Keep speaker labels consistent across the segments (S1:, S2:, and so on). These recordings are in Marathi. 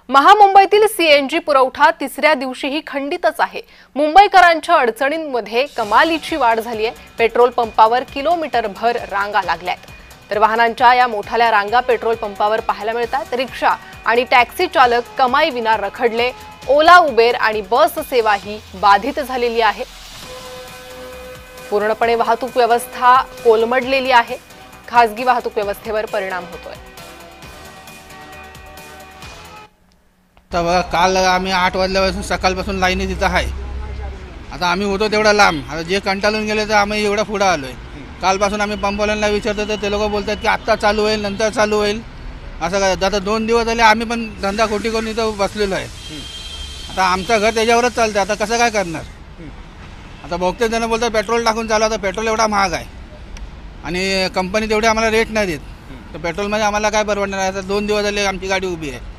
S1: महामुंबईतील सीएनजी पुरवठा तिसऱ्या दिवशीही खंडितच आहे। मुंबईकरांच्या अडचणींमध्ये कमालीची वाढ झाली आहे। पेट्रोल पंपावर किलोमीटरभर रांगा लागल्यात, तर वाहनांच्या या मोठ्या रांगा पेट्रोल पंपावर पाहायला मिळतात। रिक्षा आणि टॅक्सी चालक कमाई विना रखडले। ओला, उबेर आणि बस सेवा ही बाधित झालेली आहे। पूर्णपणे वाहतूक व्यवस्था कोलमडलेली आहे। खासगी वाहतूक व्यवस्थेवर परिणाम होतोय।
S2: तर बघा, काल आम्ही 8 वाजल्यापासून सकाळपासून लाईनी तिथं आहे। आता आम्ही होतो तेवढा लांब, आता जे कंटाळून गेले तर आम्ही एवढा पुढे आलोय। कालपासून आम्ही पंपवाल्यांना विचारतो तर ते लोक बोलतात की आत्ता चालू होईल, नंतर चालू होईल। असं काय, आता 2 दिवस झाले आम्ही पण धंदा खोटी करून इथं बसलेलो आहे। आता आमचं घर त्याच्यावरच चालतं, आता कसं काय करणार? आता बहुतेक जण बोलतात पेट्रोल टाकून चालू, आता पेट्रोल एवढा महाग आहे आणि कंपनी तेवढे आम्हाला रेट नाही देत, तर पेट्रोलमध्ये आम्हाला काय परवडणार आहे? आता 2 दिवस झाले आमची गाडी उभी आहे।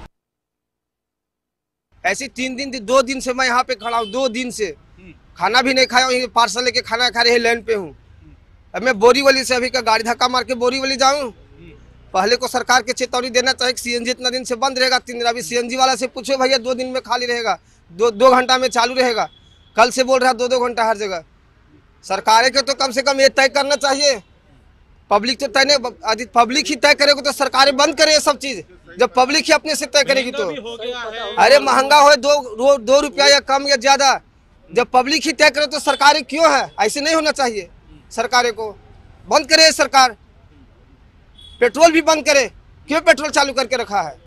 S3: ऐसे 3 दिन 2 दिन से मैं यहाँ पे खड़ा हूँ। 2 दिन से खाना भी नहीं खाया हूँ, पार्सल लेके खाना खा रहे लाइन पे हूँ। अब मैं बोरीवली से अभी का गाड़ी धक्का मार के बोरीवली जाऊँ? पहले को सरकार के चेतावनी देना चाहिए। सीएनजी इतना दिन से बंद रहेगा, 3 दिन। अभी सीएनजी वाला से पूछो भैया, 2 दिन में खाली रहेगा, 2 घंटा में चालू रहेगा। कल से बोल रहा 2 घंटा हर जगह। सरकार के तो कम से कम ये तय करना चाहिए। पब्लिक तो तय नहीं, पब्लिक ही तय करेगा तो सरकारें बंद करे ये सब चीज। जब पब्लिक ही अपने से तय करेगी तो अरे महंगा हो 2 रुपया या कम या ज्यादा, जब पब्लिक ही तय करे तो सरकारें क्यों है? ऐसे नहीं होना चाहिए। सरकारें को बंद करे सरकार, पेट्रोल भी बंद करे। क्यों पेट्रोल चालू करके रखा है?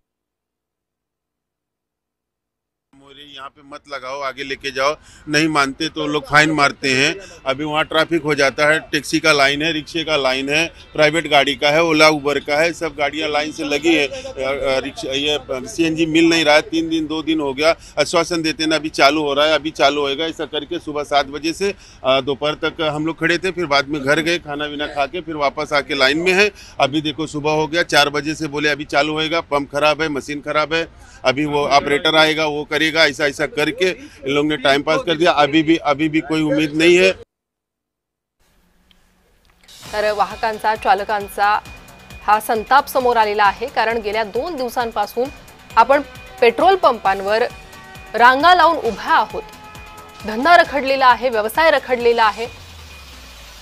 S4: यहाँ पे मत लगाओ, आगे लेके जाओ, नहीं मानते तो लोग फाइन मारते हैं। अभी वहाँ ट्रैफिक हो जाता है। टैक्सी का लाइन है, रिक्शे का लाइन है, प्राइवेट गाड़ी का है, ओला उबर का है, सब गाड़ियाँ लाइन से लगी है। रिक्शा ये सीएनजी मिल नहीं रहा है। 3 दिन 2 दिन हो गया, आश्वासन देते हैं अभी चालू हो रहा है, अभी चालू होएगा। ऐसा करके सुबह 7 बजे से दोपहर तक हम लोग खड़े थे, फिर बाद में घर गए, खाना वाना खा के फिर वापस आके लाइन में है। अभी देखो सुबह हो गया, 4 बजे से बोले अभी चालू होएगा। पंप खराब है, मशीन खराब है, अभी वो ऑपरेटर आएगा वो करेगा। ऐसा करके इन लोगों ने टाइम पास कर दिया। अभी भी कोई उम्मीद नहीं है।
S1: तर वाहकांचा, चालकांचा हा संताप समोर आलेला आहे, कारण गेल्या 2 दिवसांपासून आपण पेट्रोल पंपांवर रांगा लावून उभ्या आहोत। धंदा रखडलेला आहे, व्यवसाय रखडलेला आहे,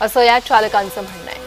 S1: असं या चालकांचं म्हणणं आहे।